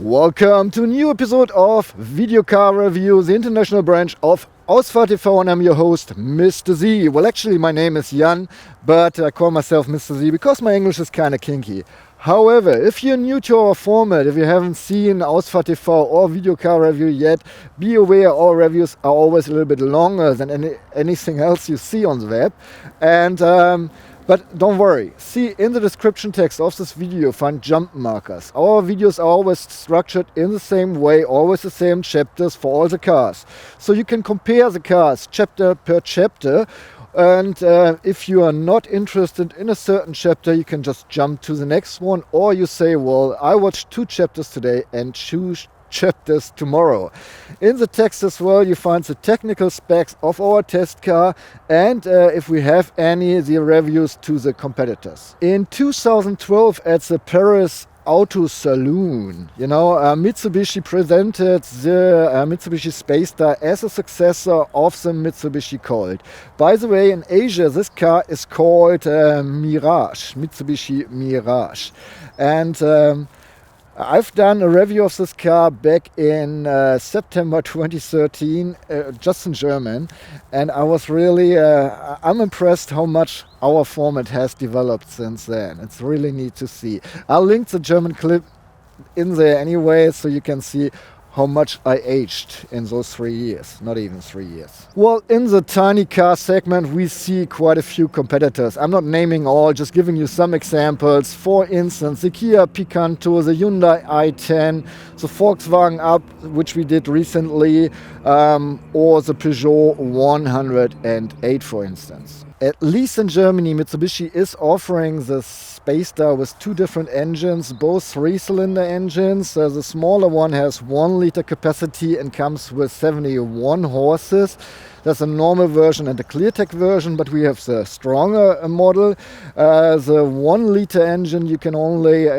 Welcome to a new episode of Video Car Review, the international branch of Ausfahrt TV, and I'm your host, Mr. Z. Well, actually, my name is Jan, but I call myself Mr. Z because my English is kind of kinky. However, if you're new to our format, if you haven't seen Ausfahrt TV or Video Car Review yet, be aware our reviews are always a little bit longer than anything else you see on the web. And but don't worry, see in the description text of this video find jump markers. Our videos are always structured in the same way, always the same chapters for all the cars. So you can compare the cars chapter per chapter, and if you are not interested in a certain chapter, you can just jump to the next one, or you say, well, I watched 2 chapters today and choose chapters tomorrow. In the text as well you find the technical specs of our test car and if we have any, the reviews to the competitors. In 2012 at the Paris Auto Saloon, Mitsubishi presented the Mitsubishi Space Star as a successor of the Mitsubishi Colt. By the way, in Asia this car is called Mitsubishi Mirage. And I've done a review of this car back in September 2013, just in German, and I was really, I'm impressed how much our format has developed since then. It's really neat to see. I'll link the German clip in there anyway, so you can see how much I aged in those 3 years, not even 3 years. Well, in the tiny car segment, we see quite a few competitors. I'm not naming all, just giving you some examples. For instance, the Kia Picanto, the Hyundai i10, the Volkswagen Up, which we did recently, or the Peugeot 108, for instance. At least in Germany, Mitsubishi is offering the Space Star with 2 different engines, both 3-cylinder engines. The smaller one has 1 liter capacity and comes with 71 horses. That's a normal version and a ClearTec version, but we have the stronger model. The 1 liter engine you can only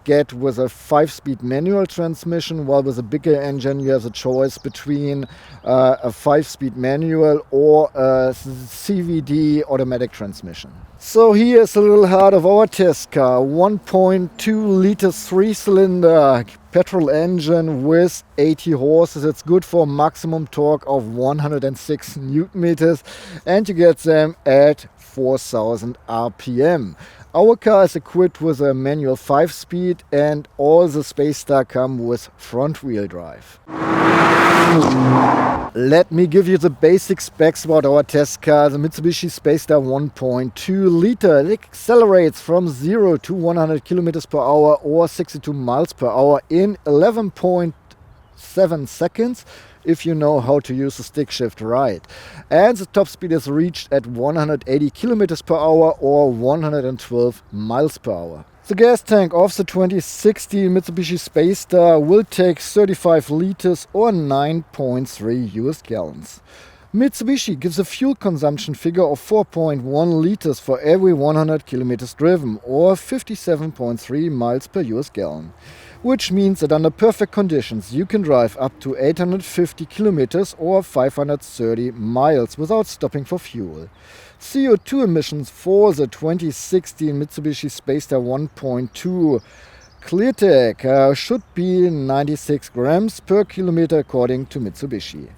get with a 5-speed manual transmission, while with a bigger engine you have a choice between a 5-speed manual or a CVT automatic transmission. So here's a little heart of our test car, 1.2 liter 3-cylinder petrol engine with 80 horses. It's good for maximum torque of 106 Newton meters, and you get them at 4,000 RPM. Our car is equipped with a manual 5-speed, and all the Space Star come with front-wheel drive. Let me give you the basic specs about our test car. The Mitsubishi Space Star 1.2 liter. It accelerates from 0 to 100 kilometers per hour or 62 miles per hour in 11.7 seconds. If you know how to use the stick shift right. And the top speed is reached at 180 kilometers per hour or 112 miles per hour. The gas tank of the 2016 Mitsubishi Space Star will take 35 liters or 9.3 US gallons. Mitsubishi gives a fuel consumption figure of 4.1 liters for every 100 kilometers driven or 57.3 miles per US gallon. Which means that under perfect conditions you can drive up to 850 kilometers or 530 miles without stopping for fuel. CO2 emissions for the 2016 Mitsubishi Space Star 1.2 ClearTec should be 96 grams per kilometer according to Mitsubishi.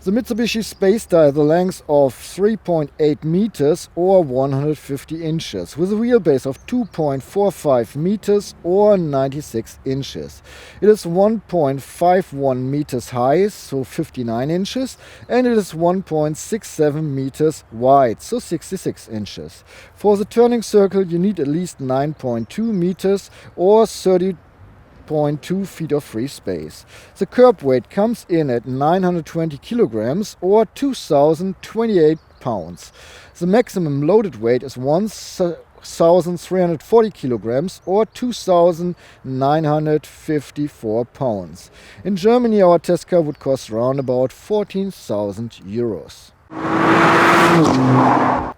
The Mitsubishi Space Star has a length of 3.8 meters or 150 inches with a wheelbase of 2.45 meters or 96 inches. It is 1.51 meters high, so 59 inches, and it is 1.67 meters wide, so 66 inches. For the turning circle you need at least 9.2 meters or 30.2 feet of free space. The curb weight comes in at 920 kilograms or 2,028 pounds. The maximum loaded weight is 1,340 kilograms or 2,954 pounds. In Germany our test car would cost around about 14,000 euros.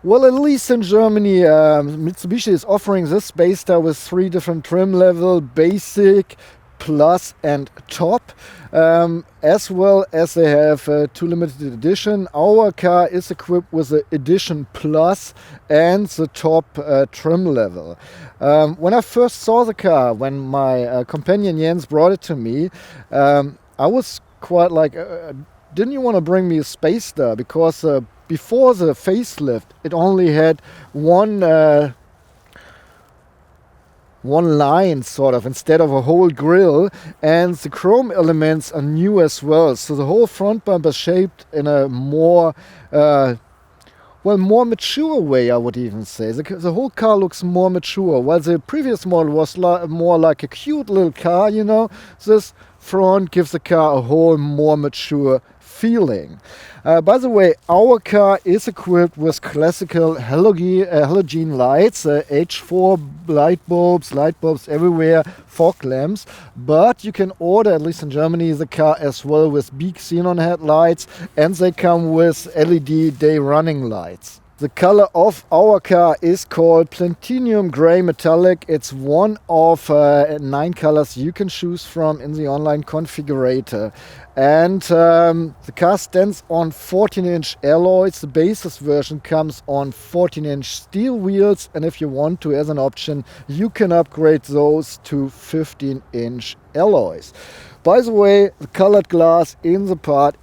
Well, at least in Germany, Mitsubishi is offering this Space Star with 3 different trim levels: basic, Plus and Top, as well as they have two limited edition. Our car is equipped with the Edition Plus and the top trim level. When I first saw the car, when my companion Jens brought it to me, I was quite like, didn't you want to bring me a Space Star? Because before the facelift, it only had one line sort of instead of a whole grille, and the chrome elements are new as well. So the whole front bumper is shaped in a more more mature way, I would even say. The whole car looks more mature, while the previous model was more like a cute little car, you know. This front gives the car a whole more mature feeling. By the way, our car is equipped with classical halogen lights, H4 light bulbs everywhere, fog lamps, but you can order, at least in Germany, the car as well with big xenon headlights, and they come with LED day running lights. The color of our car is called Platinum Gray Metallic. It's one of 9 colors you can choose from in the online configurator. And the car stands on 14-inch alloys. The basis version comes on 14-inch steel wheels. And if you want to, as an option, you can upgrade those to 15-inch alloys. By the way, the colored glass in the back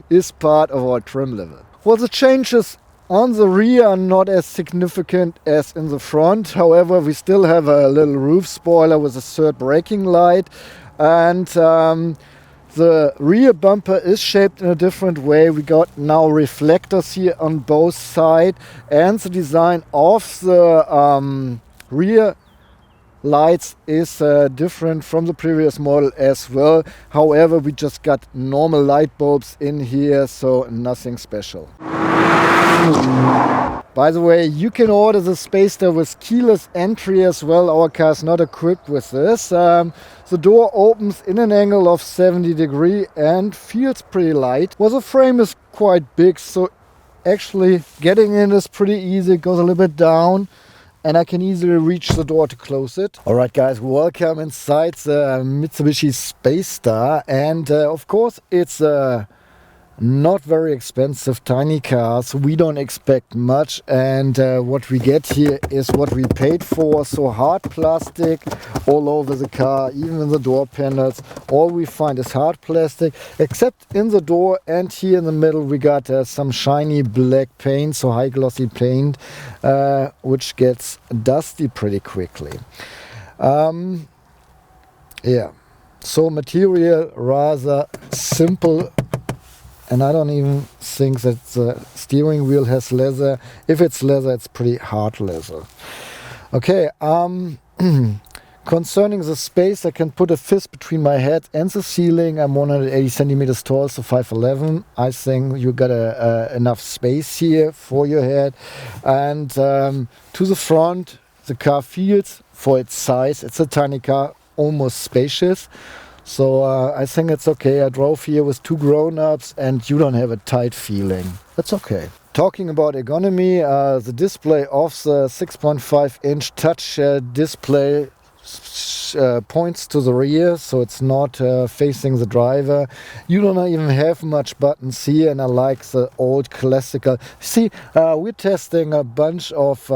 is part of our trim level. Well, the changes on the rear are not as significant as in the front. However, we still have a little roof spoiler with a third braking light, and the rear bumper is shaped in a different way. We got now reflectors here on both sides, and the design of the rear lights is different from the previous model as well. However, we just got normal light bulbs in here, so nothing special. By the way, you can order the Space Star with keyless entry as well. Our car is not equipped with this. The door opens in an angle of 70 degrees and feels pretty light. Well, the frame is quite big, so actually getting in is pretty easy. It goes a little bit down, and I can easily reach the door to close it. Alright guys, welcome inside the Mitsubishi Space Star, and of course it's a not very expensive tiny car, so we don't expect much, and what we get here is what we paid for. So hard plastic all over the car, even in the door panels. All we find is hard plastic, except in the door, and here in the middle we got some shiny black paint, so high glossy paint, which gets dusty pretty quickly. Yeah, so material rather simple, and I don't even think that the steering wheel has leather. If it's leather, it's pretty hard leather. Okay, concerning the space, I can put a fist between my head and the ceiling. I'm 180 centimeters tall, so 5'11". I think you got enough space here for your head. And to the front, the car feels, for its size, it's a tiny car, almost spacious. So I think it's okay. I drove here with 2 grown-ups, and you don't have a tight feeling. That's okay. Talking about ergonomy, the display of the 6.5-inch touch display points to the rear, so it's not facing the driver. You don't even have much buttons here, and I like the old classical. See, we're testing a bunch of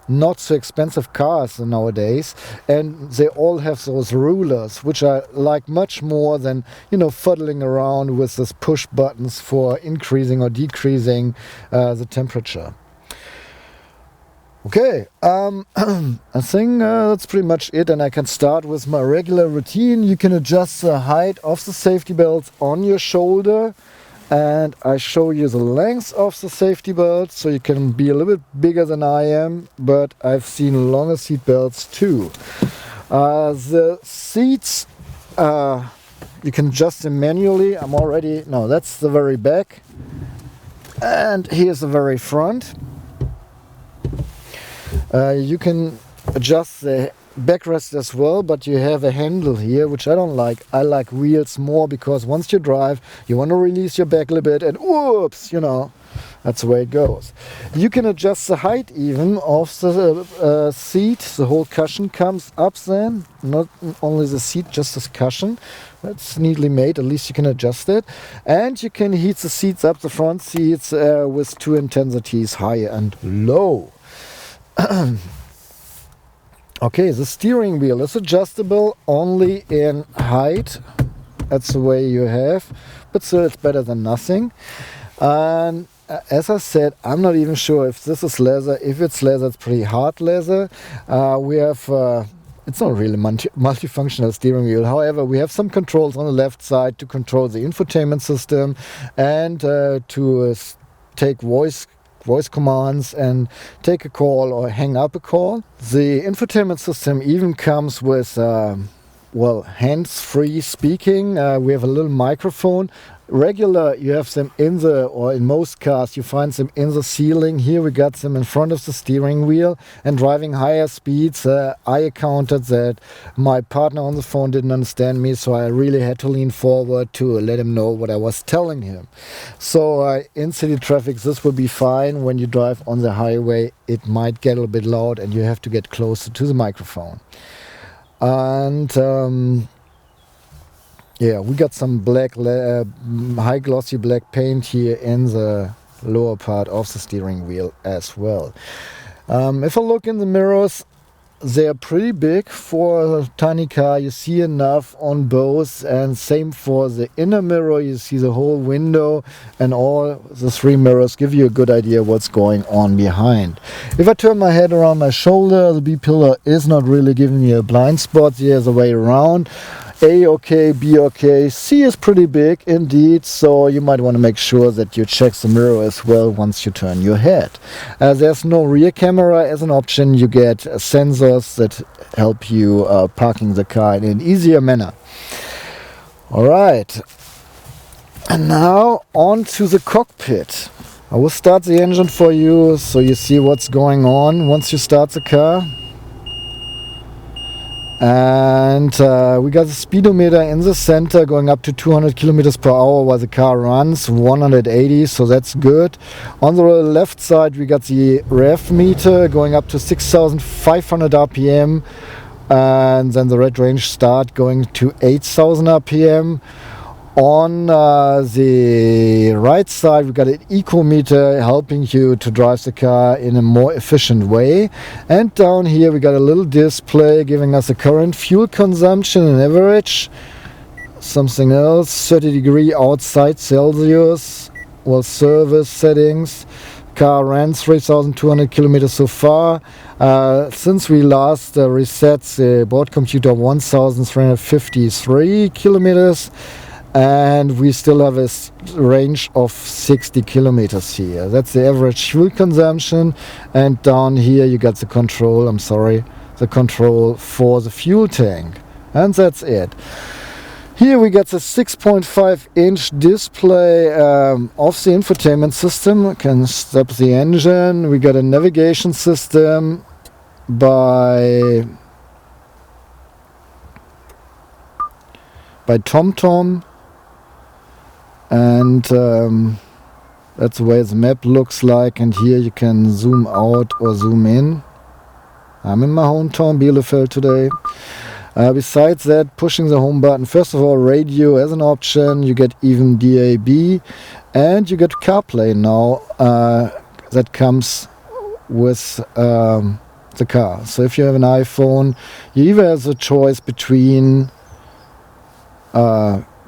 not so expensive cars nowadays, and they all have those rulers, which I like much more than, you know, fuddling around with these push buttons for increasing or decreasing the temperature. Okay, I think that's pretty much it, and I can start with my regular routine. You can adjust the height of the safety belts on your shoulder, and I show you the length of the safety belt, so you can be a little bit bigger than I am, but I've seen longer seat belts too. The seats, you can adjust them manually. That's the very back, and here's the very front. You can adjust the backrest as well, but you have a handle here, which I don't like. I like wheels more because once you drive, you want to release your back a little bit and whoops, you know, that's the way it goes. You can adjust the height even of the seat. The whole cushion comes up then, not only the seat, just this cushion. That's neatly made, at least you can adjust it. And you can heat the seats up, the front seats, with two intensities, high and low. Okay, the steering wheel is adjustable only in height. That's the way you have, but still it's better than nothing. And as I said, I'm not even sure if this is leather. If it's leather, it's pretty hard leather. We have, it's not really multifunctional steering wheel. However, we have some controls on the left side to control the infotainment system and to take voice commands and take a call or hang up a call. The infotainment system even comes with well, hands-free speaking. We have a little microphone. Regular, you have them in the, or in most cars, you find them in the ceiling. Here we got them in front of the steering wheel. And driving higher speeds, I encountered that my partner on the phone didn't understand me, so I really had to lean forward to let him know what I was telling him. So in city traffic, this will be fine. When you drive on the highway, it might get a little bit loud and you have to get closer to the microphone. And yeah, we got some black, high glossy black paint here in the lower part of the steering wheel as well. If I look in the mirrors, they're pretty big for a tiny car. You see enough on both, and same for the inner mirror. You see the whole window, and all the three mirrors give you a good idea what's going on behind. If I turn my head around my shoulder, the B-pillar is not really giving me a blind spot. The other way around. A okay, B okay, C is pretty big indeed, so you might want to make sure that you check the mirror as well once you turn your head. There's no rear camera as an option. You get sensors that help you parking the car in an easier manner. Alright, and now on to the cockpit. I will start the engine for you so you see what's going on once you start the car. And we got the speedometer in the center going up to 200 kilometers per hour while the car runs 180, so that's good. On the left side we got the rev meter going up to 6,500 RPM, and then the red range start going to 8,000 RPM. On the right side we got an eco meter helping you to drive the car in a more efficient way, and down here we got a little display giving us the current fuel consumption and average. Something else, 30 degree outside Celsius, well, service settings. Car ran 3,200 kilometers so far. Since we last reset the board computer, 1,353 kilometers. And we still have a range of 60 kilometers here. That's the average fuel consumption. And down here you got the control, the control for the fuel tank. And that's it. Here we got the 6.5-inch display of the infotainment system. We can stop the engine. We got a navigation system by TomTom. And that's the way the map looks like, and here you can zoom out or zoom in. I'm in my hometown Bielefeld today. Besides that, pushing the home button, first of all, radio as an option. You get even DAB, and you get CarPlay now. That comes with the car. So if you have an iPhone, you either have the choice between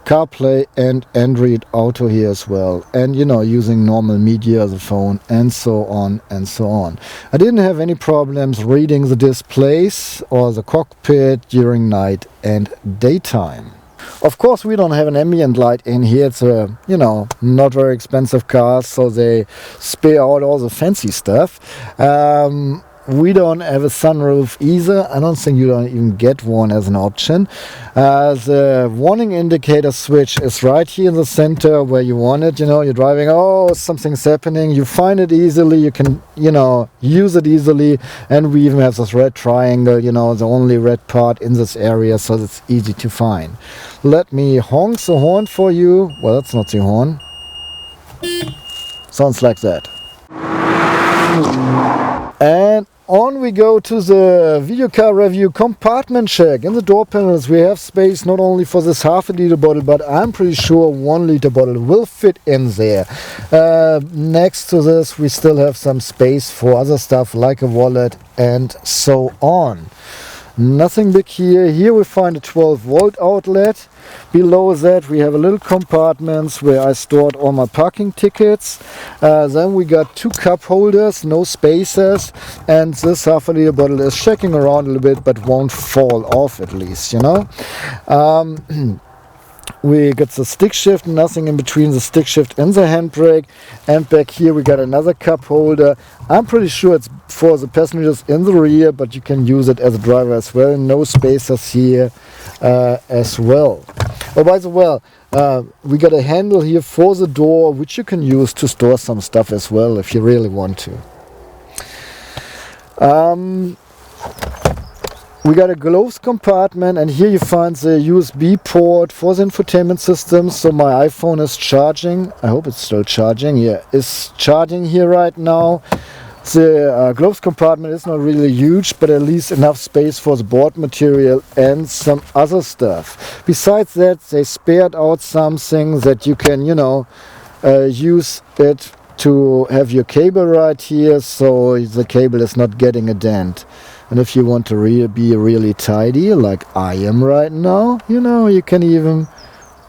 CarPlay and Android Auto here as well, and using normal media, the phone, and so on and so on. I didn't have any problems reading the displays or the cockpit during night and daytime. Of course, we don't have an ambient light in here. It's a not very expensive car, so they spare out all the fancy stuff. we don't have a sunroof either. I don't think you don't even get one as an option. The warning indicator switch is right here in the center where you want it. You know, you're driving, oh, something's happening. You find it easily. You can, you know, use it easily. And we even have this red triangle, you know, the only red part in this area, so it's easy to find. Let me honk the horn for you. Well, that's not the horn. Sounds like that. And on we go to the video car review compartment check. In the door panels we have space not only for this half a liter bottle, but I'm pretty sure 1 liter bottle will fit in there. Next to this we still have some space for other stuff like a wallet and so on. Nothing big here. Here we find a 12-volt outlet. Below that we have a little compartments where I stored all my parking tickets. Then we got 2 cup holders, no spacers, and this half a liter bottle is shaking around a little bit but won't fall off, at least, you know. We got the stick shift, nothing in between the stick shift and the handbrake. And back here we got another cup holder. I'm pretty sure it's for the passengers in the rear, but you can use it as a driver as well. No spacers here as well. Oh, by the way, we got a handle here for the door, which you can use to store some stuff as well if you really want to. We got a gloves compartment, and here you find the USB port for the infotainment system. So my iPhone is charging. I hope it's still charging. Yeah, it's charging here right now. The gloves compartment is not really huge, but at least enough space for the board material and some other stuff. Besides that, they spared out something that you can, you know, use it to have your cable right here, so the cable is not getting a dent. And if you want to be really tidy, like I am right now, you know, you can even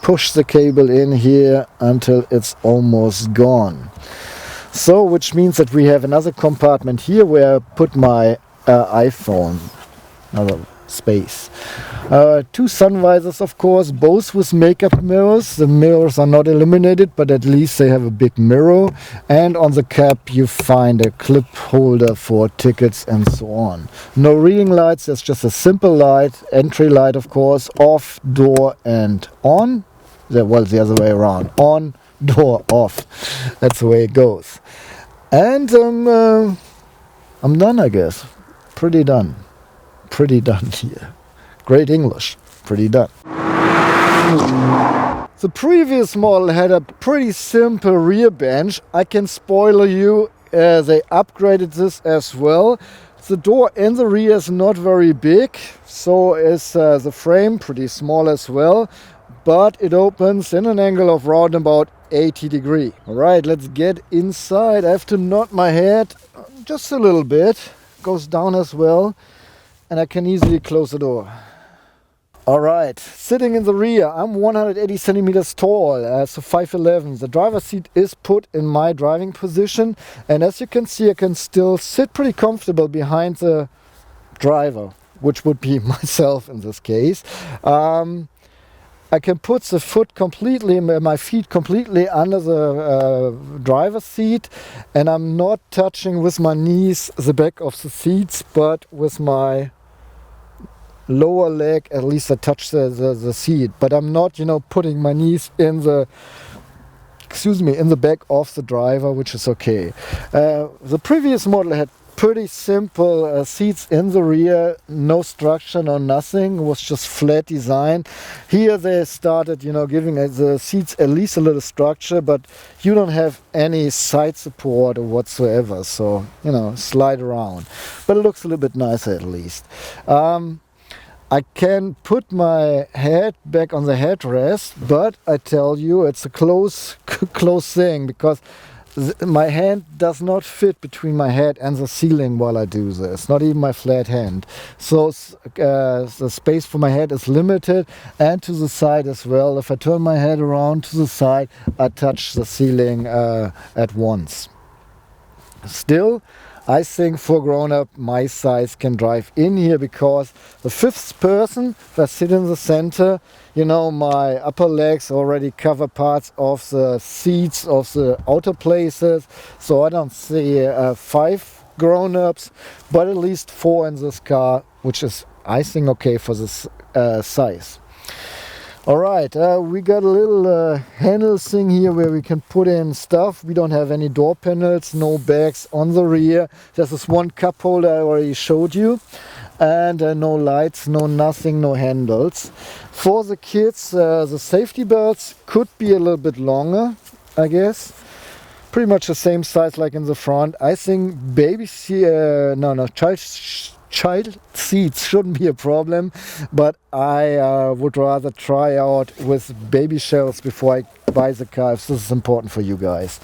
push the cable in here until it's almost gone. So, which means that we have another compartment here where I put my iPhone, another space. 2 sun visors, of course, both with makeup mirrors. The mirrors are not illuminated, but at least they have a big mirror. And on the cap you find a clip holder for tickets and so on. No reading lights, there's just a simple light, entry light of course, off, door and on. Well, the other way around, on, door, off. That's the way it goes. And I'm done, I guess. Pretty done here. Great English. Pretty done. The previous model had a pretty simple rear bench. I can spoiler you, they upgraded this as well. The door in the rear is not very big, so is the frame, pretty small as well, but it opens in an angle of round about 80 degrees. Alright, let's get inside. I have to nod my head just a little bit. Goes down as well. And I can easily close the door. Alright, sitting in the rear, I'm 180 centimeters tall, so 5'11". The driver's seat is put in my driving position, and as you can see, I can still sit pretty comfortable behind the driver, which would be myself in this case. I can put the foot completely, my feet completely under the driver's seat, and I'm not touching with my knees the back of the seats, but with my lower leg, at least I touch the seat, but I'm not, you know, putting my knees in the back of the driver, which is okay. The previous model had pretty simple seats in the rear, no structure, no nothing, it was just flat design. Here they started, you know, giving the seats at least a little structure, but you don't have any side support or whatsoever, so, you know, slide around. But it looks a little bit nicer at least. I can put my head back on the headrest, but I tell you, it's a close thing, because my hand does not fit between my head and the ceiling while I do this, not even my flat hand. So the space for my head is limited, and to the side as well. If I turn my head around to the side, I touch the ceiling at once. Still, I think for grown-up my size can drive in here, because the 5th person, if I sit in the center, you know, my upper legs already cover parts of the seats of the outer places, so I don't see 5 grown-ups, but at least 4 in this car, which is, I think, okay for this size. Alright, we got a little handle thing here where we can put in stuff. We don't have any door panels, no bags on the rear. There's this one cup holder I already showed you. And no lights, no nothing, no handles. For the kids, the safety belts could be a little bit longer, I guess. Pretty much the same size like in the front. I think child seats shouldn't be a problem, but I would rather try out with baby shelves before I buy the car, if this is important for you guys.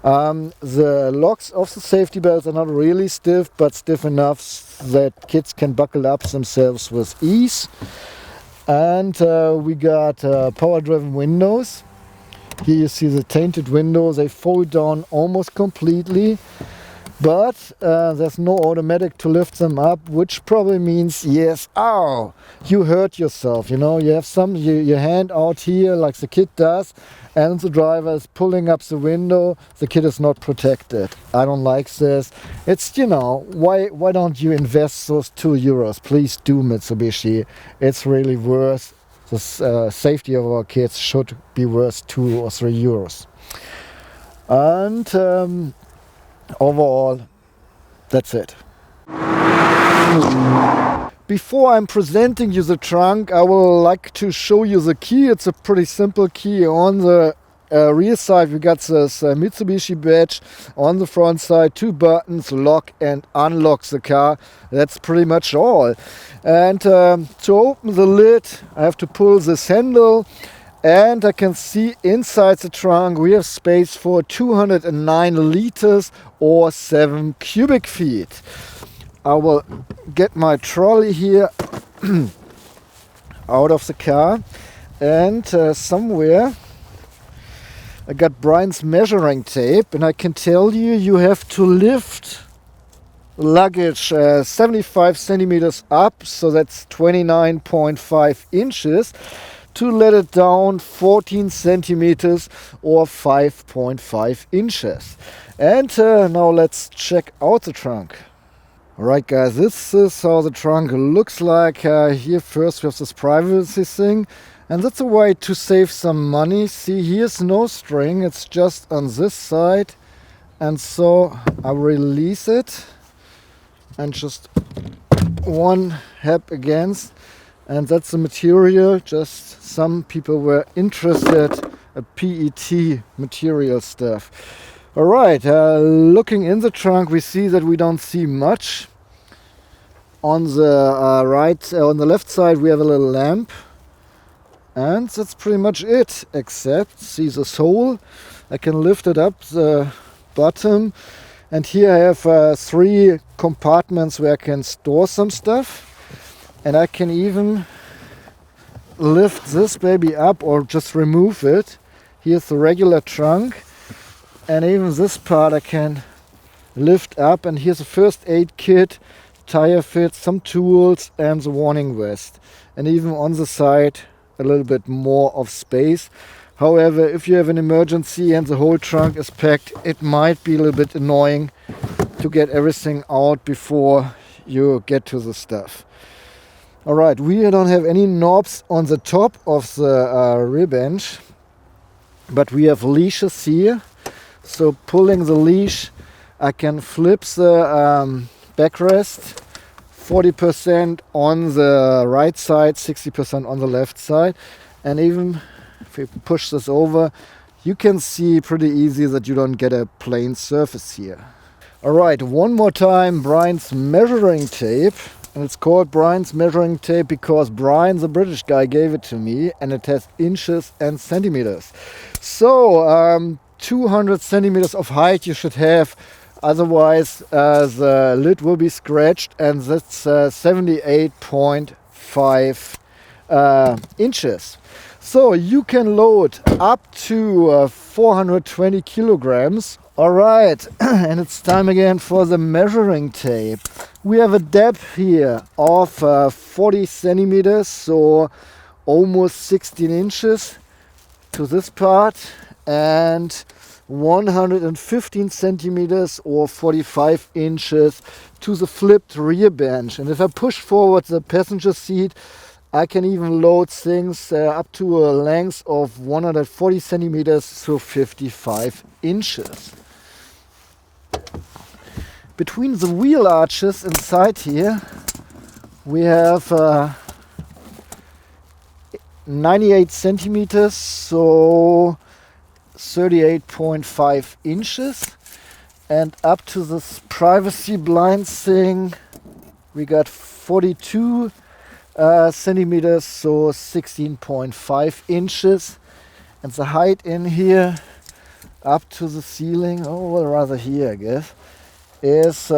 The locks of the safety belts are not really stiff, but stiff enough that kids can buckle up themselves with ease. And we got power-driven windows. Here you see the tinted windows. They fold down almost completely, but there's no automatic to lift them up, which probably means, yes, ow, you hurt yourself, you know, you have your hand out here like the kid does, and the driver is pulling up the window, the kid is not protected. I don't like this. It's, you know, why don't you invest those €2? Please do, Mitsubishi. It's really worth, the safety of our kids should be worth €2 or €3. And overall, that's it. Before I'm presenting you the trunk, I would like to show you the key. It's a pretty simple key. On the rear side we got this Mitsubishi badge. On the front side, 2 buttons, lock and unlock the car. That's pretty much all. And to open the lid I have to pull this handle, and I can see inside the trunk we have space for 209 liters or 7 cubic feet. I will get my trolley here out of the car, and somewhere I got Brian's measuring tape, and I can tell you, you have to lift luggage 75 centimeters up, so that's 29.5 inches, to let it down 14 centimeters or 5.5 inches. And now let's check out the trunk. Alright guys, this is how the trunk looks like. Here first we have this privacy thing, and that's a way to save some money. See, here's no string, it's just on this side, and so I release it and just one hap against, and that's the material. Just some people were interested in PET material stuff. Alright, looking in the trunk we see that we don't see much. On the on the left side we have a little lamp, and that's pretty much it, except see this hole. I can lift it up the bottom, and here I have 3 compartments where I can store some stuff, and I can even lift this baby up or just remove it. Here's the regular trunk, and even this part I can lift up, and here's a first aid kit, tire fit, some tools, and the warning vest. And even on the side a little bit more of space. However, if you have an emergency and the whole trunk is packed, it might be a little bit annoying to get everything out before you get to the stuff. Alright, we don't have any knobs on the top of the rear bench, but we have leashes here. So pulling the leash, I can flip the backrest, 40% on the right side, 60% on the left side. And even if you push this over, you can see pretty easy that you don't get a plain surface here. Alright, one more time, Brian's measuring tape. And it's called Brian's measuring tape because Brian, the British guy, gave it to me, and it has inches and centimeters. So 200 centimeters of height you should have, otherwise the lid will be scratched, and that's 78.5 inches. So you can load up to 420 kilograms. Alright, and it's time again for the measuring tape. We have a depth here of 40 centimeters, so almost 16 inches to this part, and 115 centimeters or 45 inches to the flipped rear bench. And if I push forward the passenger seat, I can even load things up to a length of 140 centimeters to 55 inches. Between the wheel arches inside here, we have 98 centimeters, so 38.5 inches. And up to this privacy blind thing, we got 42 centimeters, so 16.5 inches. And the height in here, up to the ceiling, oh, well, rather here, I guess, is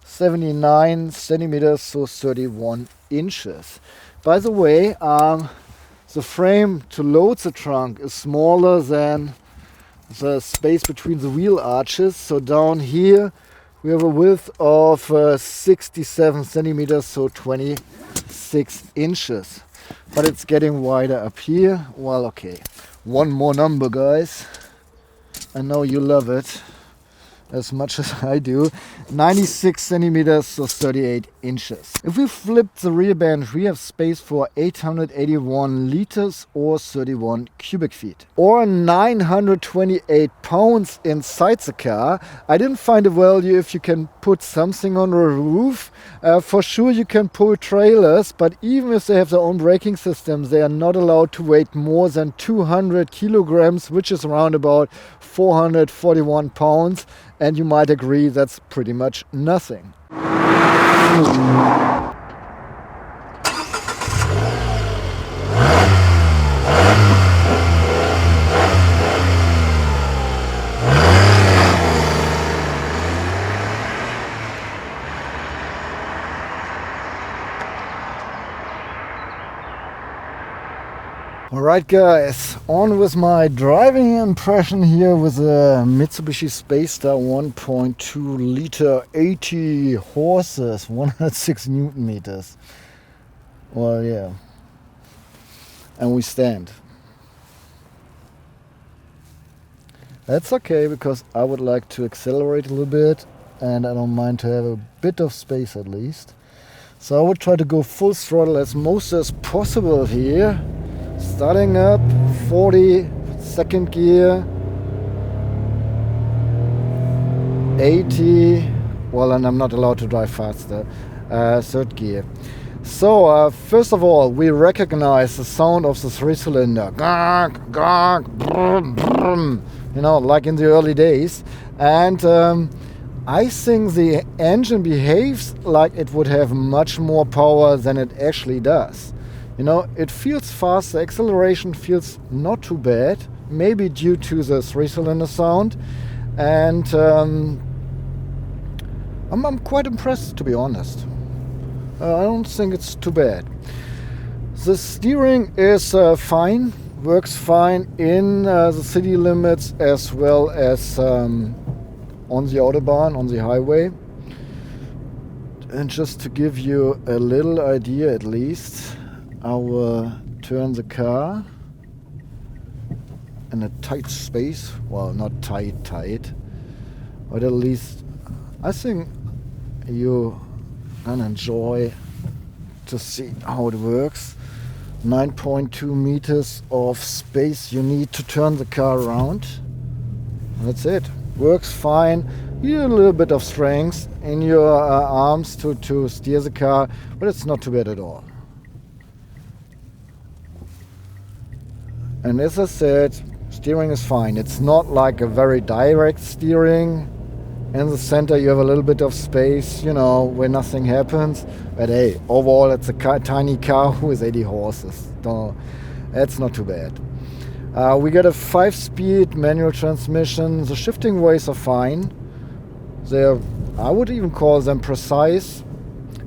79 centimeters, so 31 inches. By the way, the frame to load the trunk is smaller than the space between the wheel arches. So down here we have a width of 67 centimeters, so 26 inches. But it's getting wider up here. Well, okay. One more number, guys. I know you love it as much as I do. 96 centimeters, so 38 inches. If we flip the rear bench, we have space for 881 liters or 31 cubic feet. Or 928 pounds inside the car. I didn't find a value if you can put something on the roof. For sure you can pull trailers, but even if they have their own braking systems, they are not allowed to weigh more than 200 kilograms, which is around about 441 pounds. And you might agree that's pretty much nothing. Alright guys, on with my driving impression here with a Mitsubishi Space Star 1.2 liter, 80 horses, 106 Newton meters. Well, yeah. And we stand. That's okay, because I would like to accelerate a little bit and I don't mind to have a bit of space at least. So I would try to go full throttle as most as possible here. Starting up, 40, second gear, 80, well, and I'm not allowed to drive faster, third gear. So, first of all, we recognize the sound of the three-cylinder. Gawk, gawk, brum, brum, you know, like in the early days. And I think the engine behaves like it would have much more power than it actually does. You know, it feels fast, the acceleration feels not too bad, maybe due to the three-cylinder sound, and I'm quite impressed, to be honest. I don't think it's too bad. The steering is fine, works fine in the city limits as well as on the Autobahn, on the highway. And just to give you a little idea at least, I will turn the car in a tight space. Well, not tight, but at least I think you can enjoy to see how it works. 9.2 meters of space you need to turn the car around. That's it. Works fine. You need a little bit of strength in your arms to steer the car, but it's not too bad at all. And as I said, steering is fine. It's not like a very direct steering. In the center you have a little bit of space, you know, where nothing happens. But hey, overall it's a tiny car with 80 horses. That's not too bad. We got a 5-speed manual transmission. The shifting ways are fine. They're, I would even call them precise.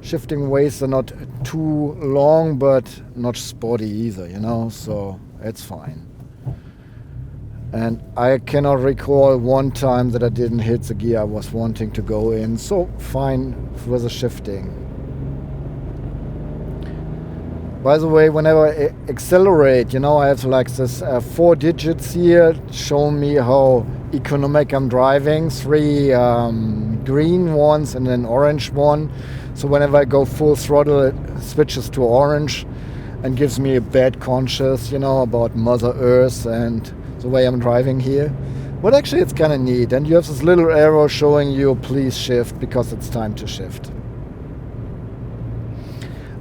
Shifting ways are not too long, but not sporty either, you know, so it's fine. And I cannot recall one time that I didn't hit the gear I was wanting to go in, so fine for the shifting. By the way, whenever I accelerate, you know, I have like this 4 digits here showing me how economic I'm driving. 3 green ones and an orange one. So whenever I go full throttle, it switches to orange and gives me a bad conscience, you know, about Mother Earth and the way I'm driving here. But actually it's kind of neat. And you have this little arrow showing you please shift because it's time to shift.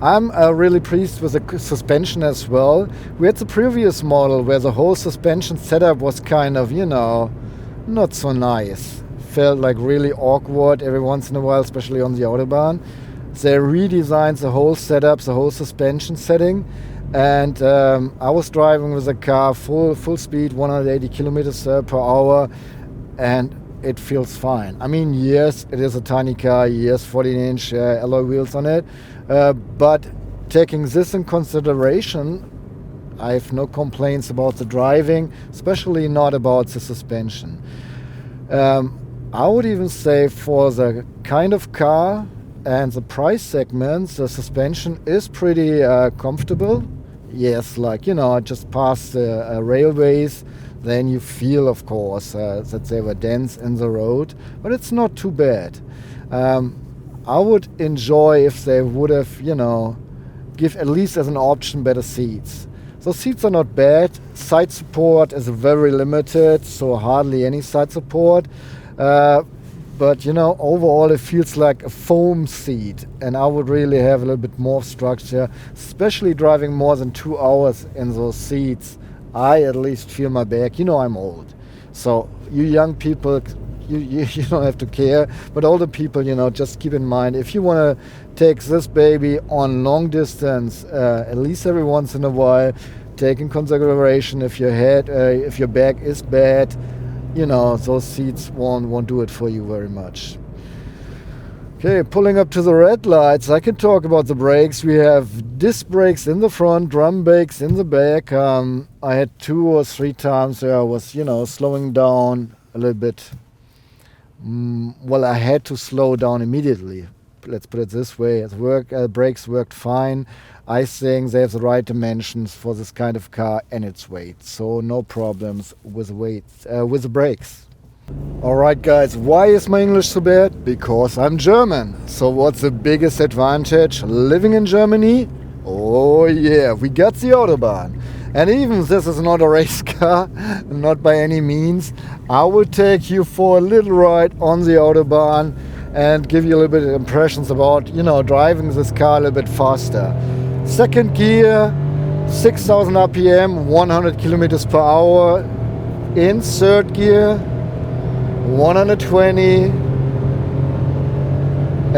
I'm really pleased with the suspension as well. We had the previous model where the whole suspension setup was kind of, you know, not so nice. Felt like really awkward every once in a while, especially on the Autobahn. They redesigned the whole setup, the whole suspension setting. And I was driving with a car full speed, 180 kilometers per hour, and it feels fine. I mean, yes, it is a tiny car, yes, 14-inch alloy wheels on it, but taking this in consideration, I have no complaints about the driving, especially not about the suspension. I would even say for the kind of car and the price segments, the suspension is pretty comfortable. Yes, like, you know, just past the railways, then you feel, of course, that they were dense in the road, but it's not too bad. I would enjoy if they would have, you know, give at least as an option better seats. So seats are not bad. Side support is very limited, so hardly any side support. But, you know, overall it feels like a foam seat, and I would really have a little bit more structure, especially driving more than 2 hours in those seats. I at least feel my back. You know, I'm old. So you young people, you don't have to care. But older people, you know, just keep in mind, if you want to take this baby on long distance, at least every once in a while, take in consideration if your back is bad, you know, those seats won't do it for you very much. Okay, pulling up to the red lights, I can talk about the brakes. We have disc brakes in the front, drum brakes in the back. I had 2 or 3 times where I was, you know, slowing down a little bit. Well, I had to slow down immediately. Let's put it this way. Brakes worked fine. I think they have the right dimensions for this kind of car and its weight. So no problems with the brakes. Alright guys, why is my English so bad? Because I'm German. So what's the biggest advantage living in Germany? Oh yeah, we got the Autobahn. And even this is not a race car, not by any means. I will take you for a little ride on the Autobahn and give you a little bit of impressions about, you know, driving this car a little bit faster. Second gear, 6,000 RPM, 100 kilometers per hour. In third gear, 120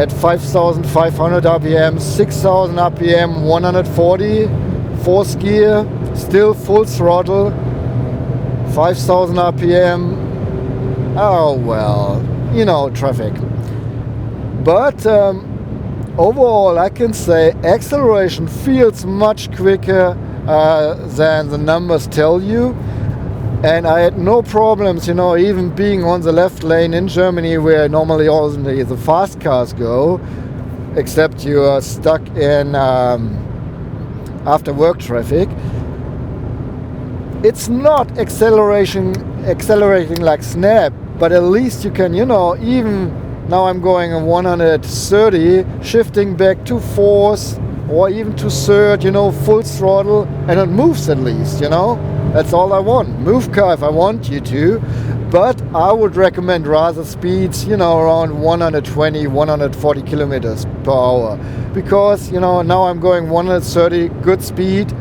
at 5,500 RPM, 6,000 RPM, 140. Fourth gear, still full throttle, 5,000 RPM. Oh well, you know, traffic. But overall I can say acceleration feels much quicker than the numbers tell you. And I had no problems, you know, even being on the left lane in Germany where normally only the fast cars go, except you are stuck in after work traffic. It's not accelerating like snap, but at least you can, you know, even now I'm going at 130, shifting back to fourth or even to third, you know, full throttle, and it moves at least, you know. That's all I want. Move car if I want you to, but I would recommend rather speeds, you know, around 120, 140 kilometers per hour. Because, you know, now I'm going 130, good speed.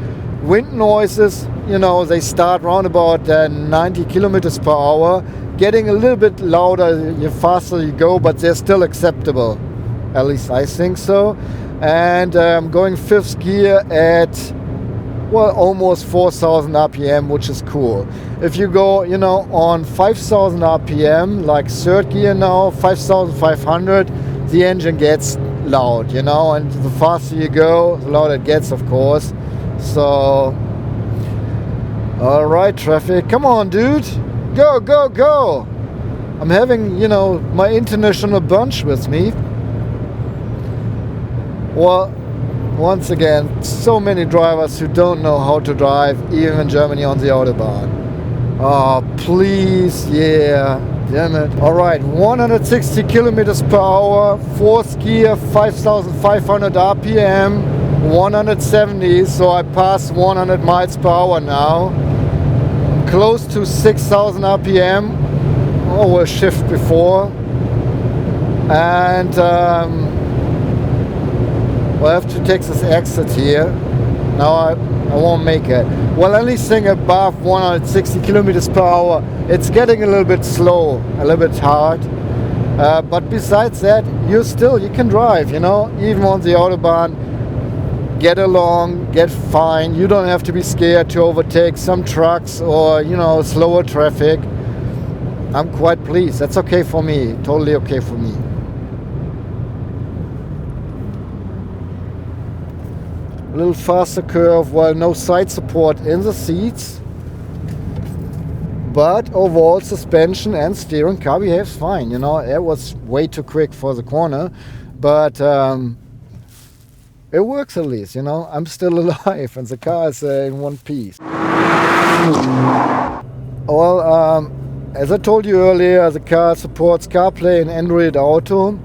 Wind noises, you know, they start around about 90 kilometers per hour. Getting a little bit louder the faster you go, but they're still acceptable. At least I think so. And I'm going fifth gear at, well, almost 4,000 RPM, which is cool. If you go, you know, on 5,000 RPM, like third gear now, 5,500, the engine gets loud, you know, and the faster you go, the louder it gets, of course. So, all right, traffic, come on, dude, go, go, go. I'm having, you know, my international bunch with me. Well, once again, so many drivers who don't know how to drive, even in Germany on the Autobahn. Oh, please, yeah, damn it. All right, 160 kilometers per hour, fourth gear, 5,500 RPM, 170, so I passed 100 miles per hour now. I'm close to 6,000 RPM, or a shift before. And we'll have to take this exit here. Now I won't make it. Well, anything above 160 kilometers per hour, it's getting a little bit slow, a little bit hard. But besides that, you can drive, you know, even on the Autobahn. Get along, get fine. You don't have to be scared to overtake some trucks or, you know, slower traffic. I'm quite pleased. That's okay for me. Totally okay for me. A little faster curve, well, no side support in the seats, but overall suspension and steering car behaves fine. You know, it was way too quick for the corner, but it works at least. You know, I'm still alive and the car is in one piece. Well, as I told you earlier, the car supports CarPlay and Android Auto.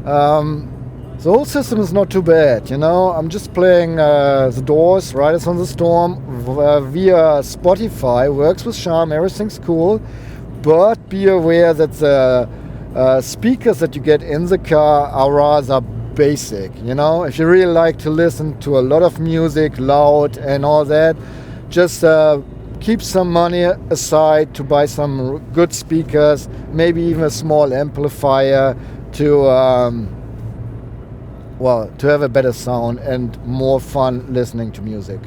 The whole system is not too bad, you know. I'm just playing the Doors, Riders on the Storm via Spotify. Works with charm, everything's cool. But be aware that the speakers that you get in the car are rather basic, you know. If you really like to listen to a lot of music, loud and all that, just keep some money aside to buy some good speakers, maybe even a small amplifier to have a better sound and more fun listening to music.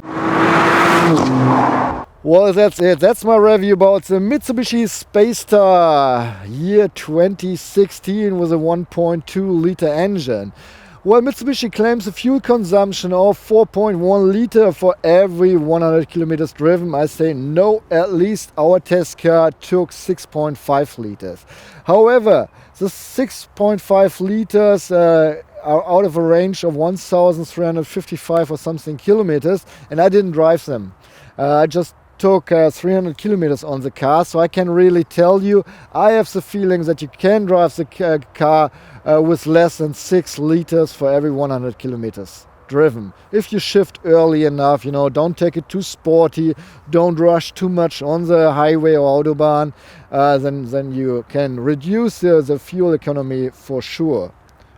Well, that's it. That's my review about the Mitsubishi Space Star year 2016 with a 1.2 liter engine. Well, Mitsubishi claims a fuel consumption of 4.1 liter for every 100 kilometers driven. I say no, at least our test car took 6.5 liters. However, the 6.5 liters are out of a range of 1,355 or something kilometers, and I didn't drive them. I just took 300 kilometers on the car, so I can really tell you, I have the feeling that you can drive the car with less than 6 liters for every 100 kilometers driven. If you shift early enough, you know, don't take it too sporty, don't rush too much on the highway or Autobahn, then you can reduce the fuel economy for sure.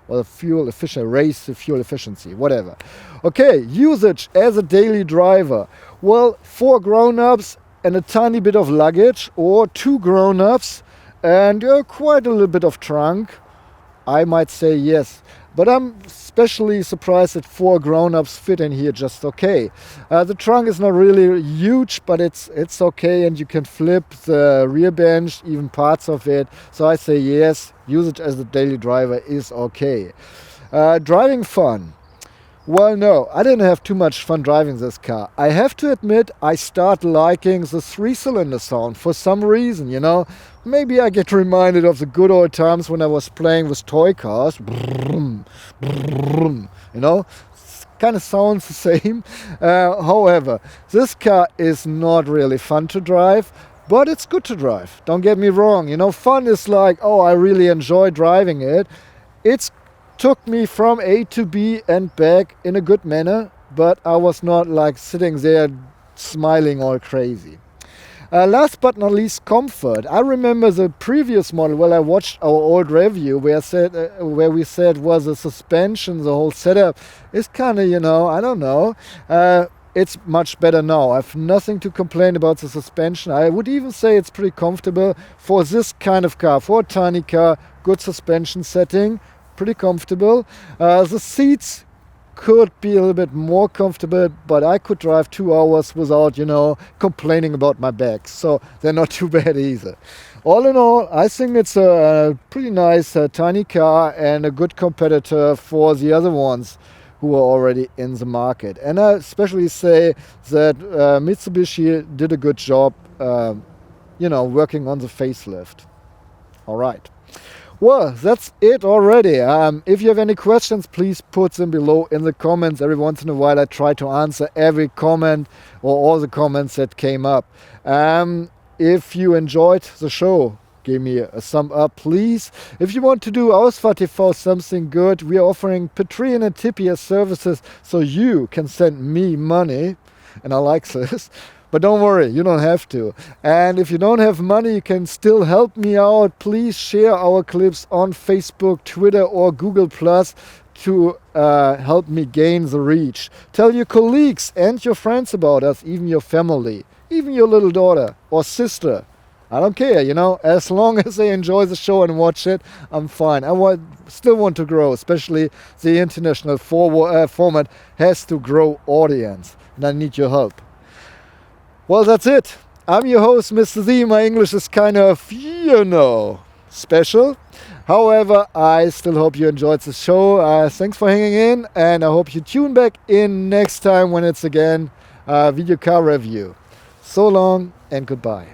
Or fuel efficient, raise the fuel efficiency, whatever. Okay, usage as a daily driver. Well, 4 grown-ups and a tiny bit of luggage, or 2 grown-ups and quite a little bit of trunk. I might say yes, but I'm especially surprised that 4 grown-ups fit in here just okay. The trunk is not really huge, but it's okay, and you can flip the rear bench, even parts of it. So I say yes, usage as a daily driver is okay. Driving fun. Well, no, I didn't have too much fun driving this car. I have to admit, I start liking the 3-cylinder sound for some reason, you know. Maybe I get reminded of the good old times when I was playing with toy cars. Brum, brum, you know, kind of sounds the same. However, this car is not really fun to drive, but it's good to drive. Don't get me wrong, you know, fun is like, oh, I really enjoy driving it. It's took me from A to B and back in a good manner, but I was not like sitting there smiling all crazy. Last but not least, comfort. I remember the previous model where I watched our old review where we said was the suspension, the whole setup is kind of, you know, I don't know. It's much better now. I have nothing to complain about the suspension. I would even say it's pretty comfortable for this kind of car, for a tiny car, good suspension setting. Pretty comfortable. The seats could be a little bit more comfortable, but I could drive 2 hours without, you know, complaining about my back. So they're not too bad either. All in all, I think it's a pretty nice tiny car and a good competitor for the other ones who are already in the market. And I especially say that Mitsubishi did a good job, you know, working on the facelift. All right. Well, that's it already. If you have any questions, please put them below in the comments. Every once in a while I try to answer every comment or all the comments that came up. If you enjoyed the show, give me a thumb up, please. If you want to do Ausfahrt TV something good, we are offering Patreon and Tippy as services so you can send me money. And I like this. But don't worry, you don't have to. And if you don't have money, you can still help me out. Please share our clips on Facebook, Twitter or Google Plus to help me gain the reach. Tell your colleagues and your friends about us, even your family, even your little daughter or sister. I don't care, you know, as long as they enjoy the show and watch it, I'm fine. Still want to grow, especially the international format has to grow audience. And I need your help. Well, that's it. I'm your host, Mr. Z. My English is kind of, you know, special. However, I still hope you enjoyed the show. Thanks for hanging in, and I hope you tune back in next time when it's again video car review. So long and goodbye.